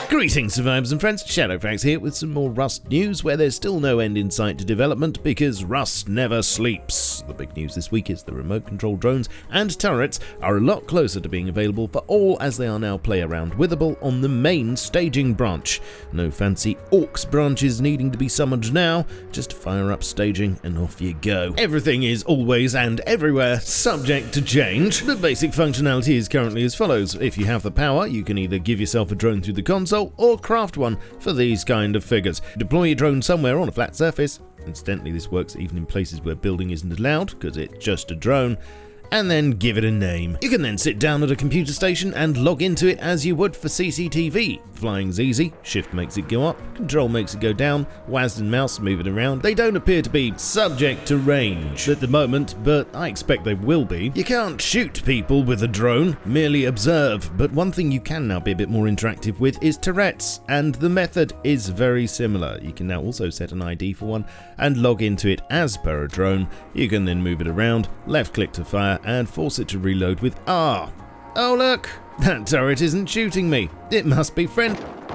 Greetings survivors and friends, SHADOWFRAX here with some more Rust news where there's still no end in sight to development because Rust never sleeps. The big news this week is the remote control drones and turrets are a lot closer to being available for all as they are now play around withable on the main staging branch. No fancy orcs branches needing to be summoned now, just fire up staging and off you go. Everything is always and everywhere subject to change. The basic functionality is currently as follows. If you have the power, you can either give yourself a drone through the console or craft one for these kind of figures. Deploy your drone somewhere on a flat surface. Incidentally, this works even in places where building isn't allowed because it's just a drone. And then give it a name. You can then sit down at a computer station and log into it as you would for CCTV. Flying's easy, shift makes it go up, control makes it go down, WASD and mouse move it around. They don't appear to be subject to range at the moment, but I expect they will be. You can't shoot people with a drone, merely observe, but one thing you can now be a bit more interactive with is turrets, and the method is very similar. You can now also set an ID for one and log into it as per a drone. You can then move it around, left click to fire, and force it to reload with R. Oh look, that turret isn't shooting me. It must be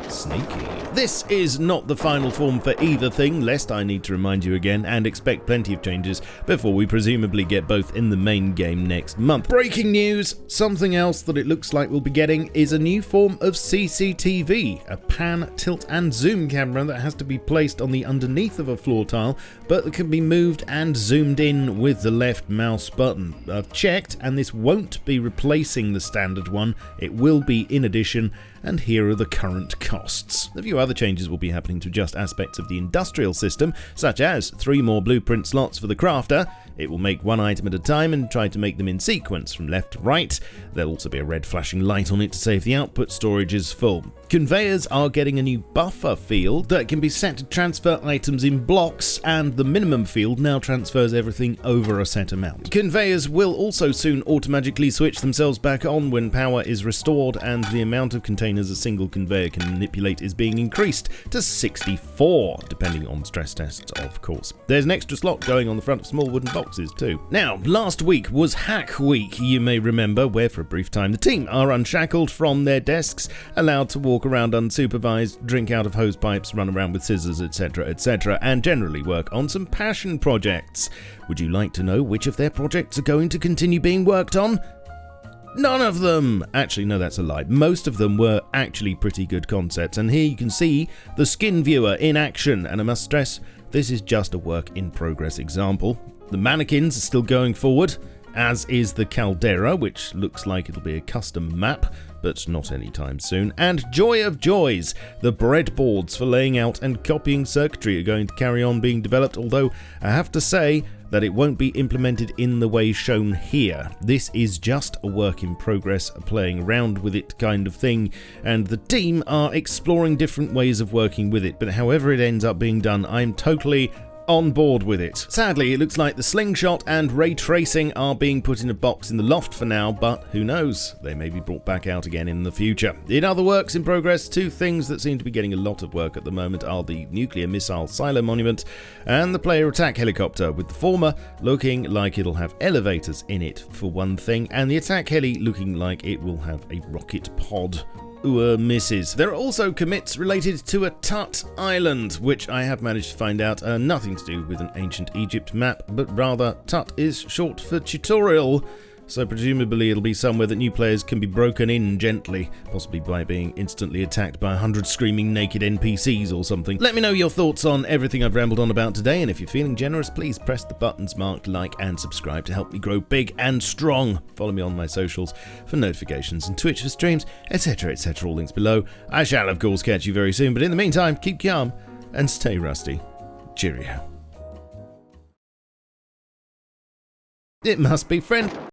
sneaky. This is not the final form for either thing, lest I need to remind you again and expect plenty of changes before we presumably get both in the main game next month. Breaking news! Something else that it looks like we'll be getting is a new form of CCTV, a pan, tilt and zoom camera that has to be placed on the underneath of a floor tile, but that can be moved and zoomed in with the left mouse button. I've checked and this won't be replacing the standard one, it will be in addition, and here are the current costs. A few other changes will be happening to adjust aspects of the industrial system, such as 3 more blueprint slots for the crafter. It will make one item at a time and try to make them in sequence from left to right. There'll also be a red flashing light on it to say if the output storage is full. Conveyors are getting a new buffer field that can be set to transfer items in blocks, and the minimum field now transfers everything over a set amount. Conveyors will also soon automatically switch themselves back on when power is restored, and the amount of containers a single conveyor can manipulate is being increased to 64, depending on stress tests, of course. There's an extra slot going on the front of small wooden boxes too. Now, last week was Hack Week, you may remember, where for a brief time the team are unshackled from their desks, allowed to walk around unsupervised, drink out of hose pipes, run around with scissors, etc., and generally work on some passion projects. Would you like to know which of their projects are going to continue being worked on? None of them! Actually, no, that's a lie. Most of them were actually pretty good concepts, and here you can see the skin viewer in action, and I must stress, this is just a work in progress example. The mannequins are still going forward, as is the caldera, which looks like it'll be a custom map, but not anytime soon. And joy of joys, the breadboards for laying out and copying circuitry are going to carry on being developed, although I have to say that it won't be implemented in the way shown here. This is just a work in progress, a playing around with it kind of thing, and the team are exploring different ways of working with it, but however it ends up being done, I'm totally on board with it. Sadly, it looks like the slingshot and ray tracing are being put in a box in the loft for now, but who knows, they may be brought back out again in the future. In other works in progress, 2 things that seem to be getting a lot of work at the moment are the nuclear missile silo monument and the player attack helicopter, with the former looking like it'll have elevators in it for one thing, and the attack heli looking like it will have a rocket pod. Misses. There are also commits related to a Tut Island, which I have managed to find out are nothing to do with an ancient Egypt map, but rather Tut is short for tutorial, so presumably it'll be somewhere that new players can be broken in gently, possibly by being instantly attacked by 100 screaming naked NPCs or something. Let me know your thoughts on everything I've rambled on about today, and if you're feeling generous, please press the buttons marked like and subscribe to help me grow big and strong. Follow me on my socials for notifications and Twitch for streams, etc., all links below. I shall of course catch you very soon, but in the meantime, keep calm and stay rusty. Cheerio. It must be